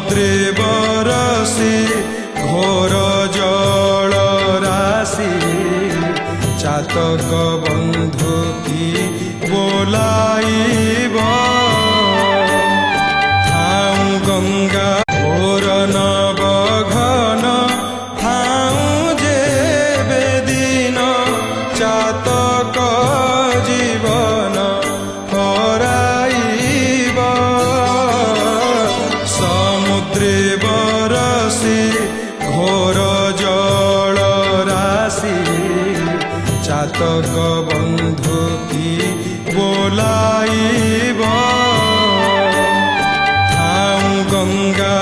সমুদ্রে বরসে ঘোর জল রাশি চাতক বন্ধু কি বোলাইব ঠাউ গঙ্গা ঘোর নবঘন ঠাউ যে বেদিন চাতক জীবন হরাইব সমুদ্রে বরসে ঘোর জল রাশি চাতক বন্ধু কি বোলাইব।